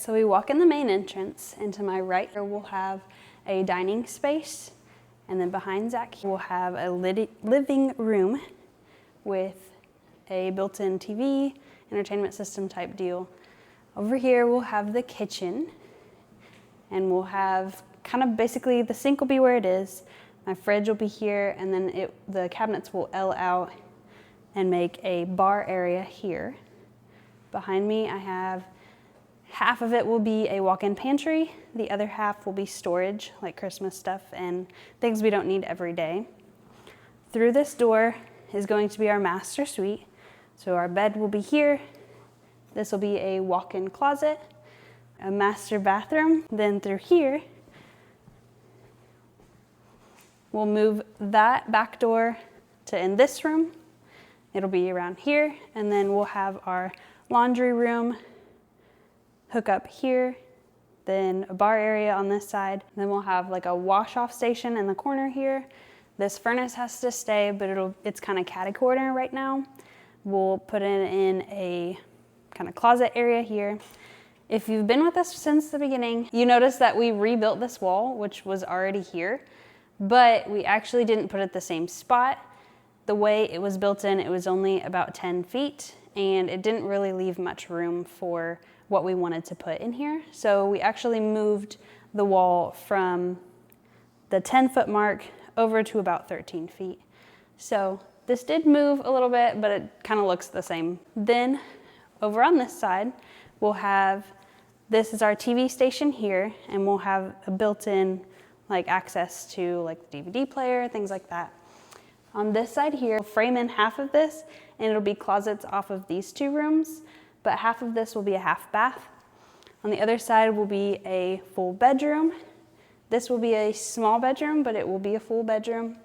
So we walk in the main entrance, and to my right here we'll have a dining space, and then behind Zach we'll have a living room with a built-in TV, entertainment system type deal. Over here we'll have the kitchen, and we'll have kind of basically the sink will be where it is, my fridge will be here, and then the cabinets will L out and make a bar area here. Behind me I have half of it will be a walk-in pantry, the other half will be storage, like Christmas stuff and things we don't need every day. Through this door is going to be our master suite. So our bed will be here. This will be a walk-in closet, a master bathroom. Then through here, we'll move that back door to in this room. It'll be around here, and then we'll have our laundry room hook up here, then a bar area on this side. Then we'll have like a wash-off station in the corner here. This furnace has to stay, but it's kind of catty corner right now. We'll put it in a kind of closet area here. If you've been with us since the beginning, you notice that we rebuilt this wall, which was already here, but we actually didn't put it the same spot. The way it was built in, it was only about 10 feet, and it didn't really leave much room for what we wanted to put in here. So we actually moved the wall from the 10-foot mark over to about 13 feet. So this did move a little bit, but it kind of looks the same. Then over on this side, we'll have, this is our TV station here, and we'll have a built-in like access to like the DVD player, things like that. On this side here, we'll frame in half of this, and it'll be closets off of these two rooms, but half of this will be a half bath. On the other side will be a full bedroom. This will be a small bedroom, but it will be a full bedroom.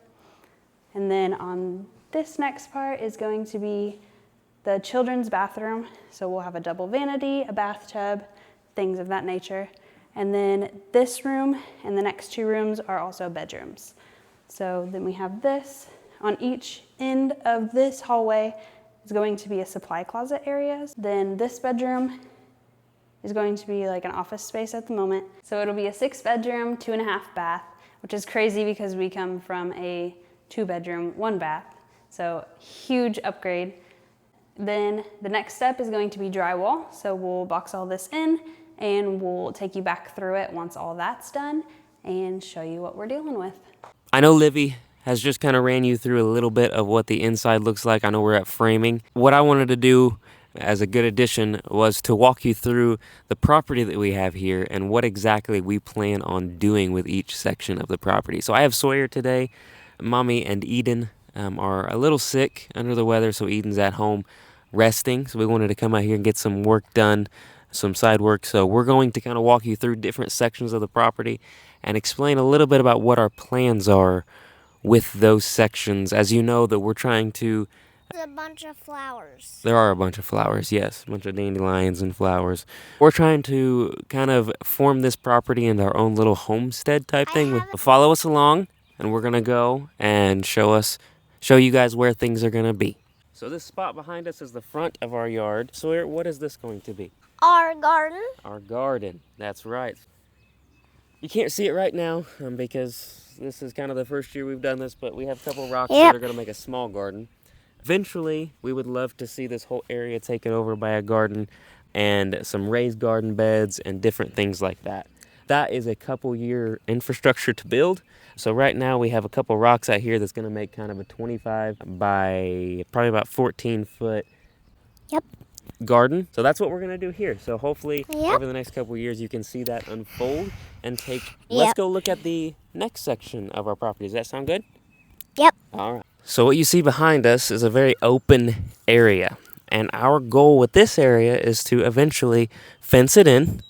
And then on this next part is going to be the children's bathroom. So we'll have a double vanity, a bathtub, things of that nature. And then this room and the next two rooms are also bedrooms. So then we have this. On each end of this hallway is going to be a supply closet area. Then this bedroom is going to be like an office space at the moment. So it'll be a 6-bedroom, 2.5 bath, which is crazy because we come from a 2-bedroom, 1 bath. So huge upgrade. Then the next step is going to be drywall. So we'll box all this in, and we'll take you back through it once all that's done and show you what we're dealing with. I know Livy has just kind of ran you through a little bit of what the inside looks like. I know we're at framing. What I wanted to do as a good addition was to walk you through the property that we have here and what exactly we plan on doing with each section of the property. So I have Sawyer today. Mommy and Eden are a little sick, under the weather, so Eden's at home resting. So we wanted to come out here and get some work done, some side work. So we're going to kind of walk you through different sections of the property and explain a little bit about what our plans are with those sections. As you know, that we're trying to... There's a bunch of flowers. There are a bunch of flowers, yes. A bunch of dandelions and flowers. We're trying to kind of form this property into our own little homestead type thing. Follow us along, and we're going to go and show you guys where things are going to be. So this spot behind us is the front of our yard. Sawyer, what is this going to be? Our garden. Our garden, that's right. You can't see it right now because this is kind of the first year we've done this, but we have a couple rocks that are going to make a small garden. Eventually, we would love to see this whole area taken over by a garden and some raised garden beds and different things like that. That is a couple year infrastructure to build. So right now we have a couple rocks out here that's going to make kind of a 25 by probably about 14 foot garden. So that's what we're going to do here. So hopefully over the next couple of years you can see that unfold and take... Let's go look at the next section of our property. Does that sound good? Yep. All right. So what you see behind us is a very open area. And our goal with this area is to eventually fence it in.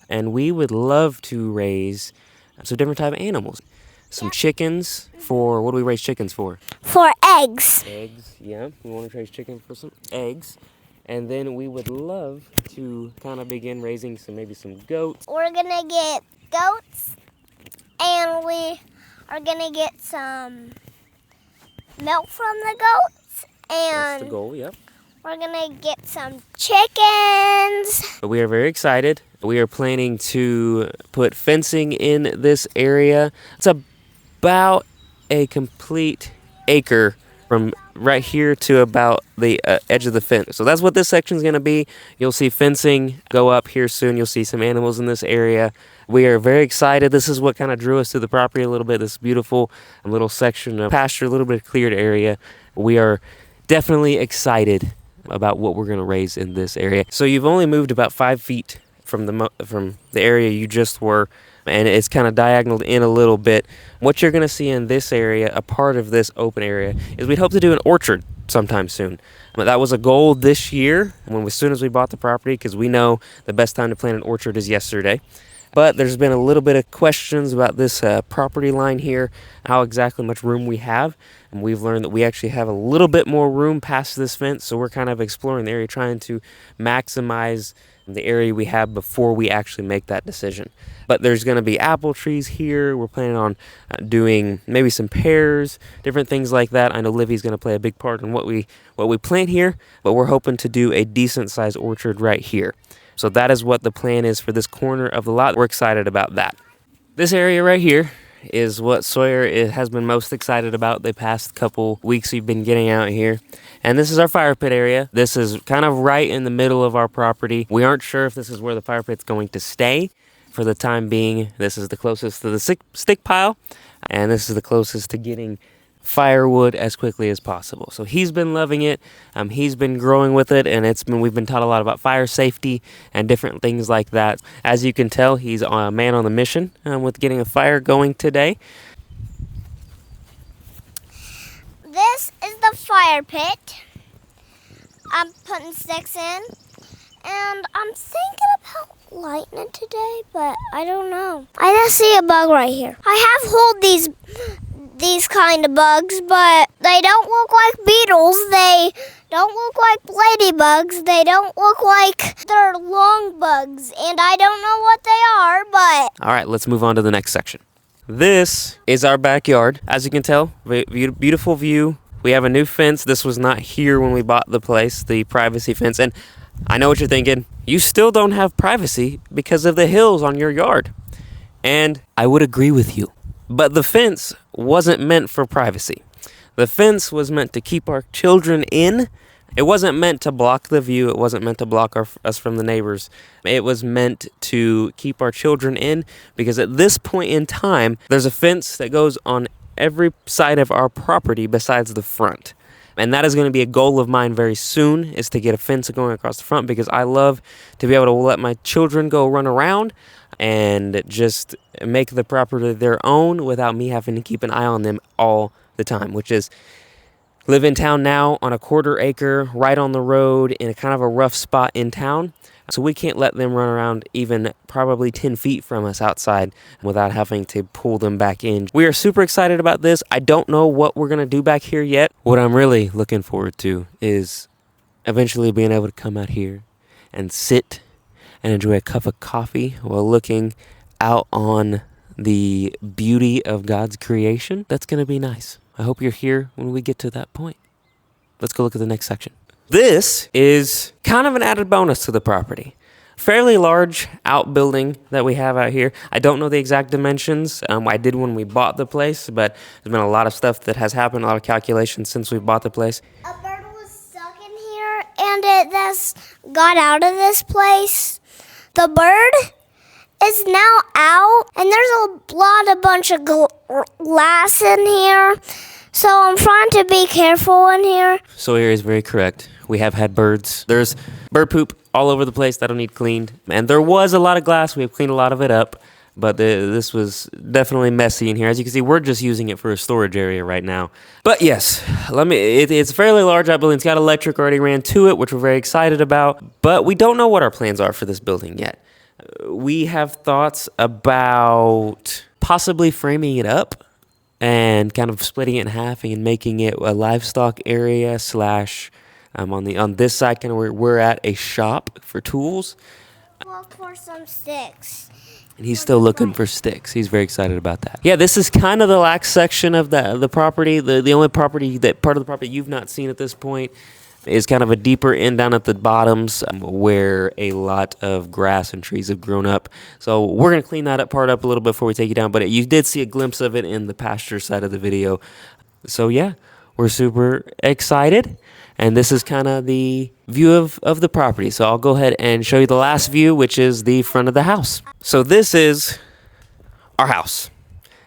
And we would love to raise some different type of animals. Some chickens for... What do we raise chickens for? For eggs. Eggs, yeah. We want to raise chickens for some eggs. And then we would love to kind of begin raising maybe some goats. We're going to get goats, and we are going to get some milk from the goats. And that's the goal, yep. We're going to get some chickens. But we are very excited We are planning to put fencing in this area. It's about a complete acre from right here to about the edge of the fence. So that's what this section is going to be. You'll see fencing go up here soon. You'll see some animals in this area. We are very excited. This is what kind of drew us to the property a little bit, this beautiful little section of pasture, a little bit of cleared area. We are definitely excited about what we're going to raise in this area. So you've only moved about 5 feet from the area you just were, and it's kind of diagonaled in a little bit. What you're going to see in this area, a part of this open area, is we'd hope to do an orchard sometime soon. That was a goal this year as soon as we bought the property, because we know the best time to plant an orchard is yesterday. But there's been a little bit of questions about this property line here, how exactly much room we have. And we've learned that we actually have a little bit more room past this fence. So we're kind of exploring the area, trying to maximize the area we have before we actually make that decision. But there's going to be apple trees here. We're planning on doing maybe some pears, different things like that. I know Livy's going to play a big part in what we plant here, but we're hoping to do a decent sized orchard right here. So that is what the plan is for this corner of the lot. We're excited about that. This area right here is what Sawyer has been most excited about the past couple weeks we've been getting out here. And this is our fire pit area. This is kind of right in the middle of our property. We aren't sure if this is where the fire pit's going to stay. For the time being, this is the closest to the stick pile, and this is the closest to getting firewood as quickly as possible. So he's been loving it. He's been growing with it, and we've been taught a lot about fire safety and different things like that. As you can tell, he's a man on the mission with getting a fire going today. This is the fire pit. I'm putting sticks in, and I'm thinking about lighting it today, but I don't know. I just see a bug right here. I have hold these kind of bugs, but they don't look like beetles. They don't look like ladybugs. They don't look like they're long bugs, and I don't know what they are, but... All right, let's move on to the next section. This is our backyard. As you can tell, beautiful view. We have a new fence. This was not here when we bought the place, the privacy fence. And I know what you're thinking. You still don't have privacy because of the hills on your yard. And I would agree with you. But the fence wasn't meant for privacy. The fence was meant to keep our children in. It wasn't meant to block the view. It wasn't meant to block us from the neighbors. It was meant to keep our children in, because at this point in time, there's a fence that goes on every side of our property besides the front. And that is going to be a goal of mine very soon, is to get a fence going across the front, because I love to be able to let my children go run around and just make the property their own without me having to keep an eye on them all the time, which is live in town now on a 1/4 acre, right on the road in a kind of a rough spot in town. So we can't let them run around even probably 10 feet from us outside without having to pull them back in. We are super excited about this. I don't know what we're going to do back here yet. What I'm really looking forward to is eventually being able to come out here and sit and enjoy a cup of coffee while looking out on the beauty of God's creation. That's going to be nice. I hope you're here when we get to that point. Let's go look at the next section. This is kind of an added bonus to the property. Fairly large outbuilding that we have out here. I don't know the exact dimensions. I did when we bought the place, but there's been a lot of stuff that has happened, a lot of calculations since we bought the place. A bird was stuck in here, and it just got out of this place. The bird is now out, and there's a bunch of glass in here. So I'm trying to be careful in here. Sawyer is very correct. We have had birds. There's bird poop all over the place that'll need cleaned. And there was a lot of glass. We have cleaned a lot of it up. But this was definitely messy in here. As you can see, we're just using it for a storage area right now. But yes, it's a fairly large outbuilding. It's got electric already ran to it, which we're very excited about. But we don't know what our plans are for this building yet. We have thoughts about possibly framing it up and kind of splitting it in half and making it a livestock area / on this side, kind of where we're at, a shop for tools. Look for some sticks. And he's still looking for sticks. He's very excited about that. Yeah, this is kind of the last section of the property, the only property, that part of the property you've not seen at this point. is kind of a deeper end down at the bottoms where a lot of grass and trees have grown up. So we're going to clean that part up a little bit before we take you down, but you did see a glimpse of it in the pasture side of the video. So yeah, we're super excited. And this is kind of the view of the property. So I'll go ahead and show you the last view, which is the front of the house. So this is our house.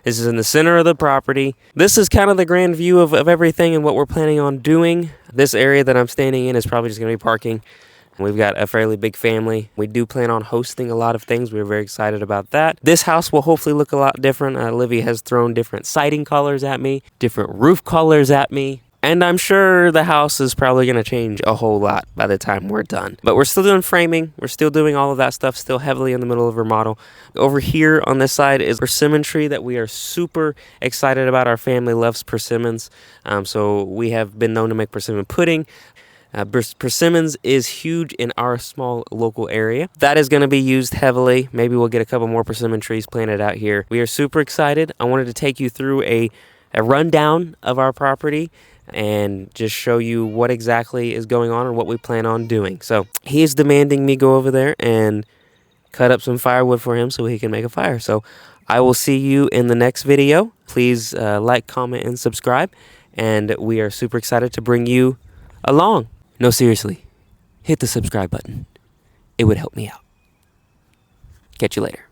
This is in the center of the property. This is kind of the grand view of everything and what we're planning on doing. This area that I'm standing in is probably just going to be parking. We've got a fairly big family. We do plan on hosting a lot of things. We're very excited about that. This house will hopefully look a lot different. Livy has thrown different siding colors at me, different roof colors at me. And I'm sure the house is probably going to change a whole lot by the time we're done. But we're still doing framing. We're still doing all of that stuff, still heavily in the middle of remodel. Over here on this side is a persimmon tree that we are super excited about. Our family loves persimmons. So we have been known to make persimmon pudding. Persimmons is huge in our small local area. That is going to be used heavily. Maybe we'll get a couple more persimmon trees planted out here. We are super excited. I wanted to take you through a rundown of our property and just show you what exactly is going on and what we plan on doing. So he is demanding me go over there and cut up some firewood for him so he can make a fire. So I will see you in the next video. Please like, comment, and subscribe. And we are super excited to bring you along. No, seriously, hit the subscribe button. It would help me out. Catch you later.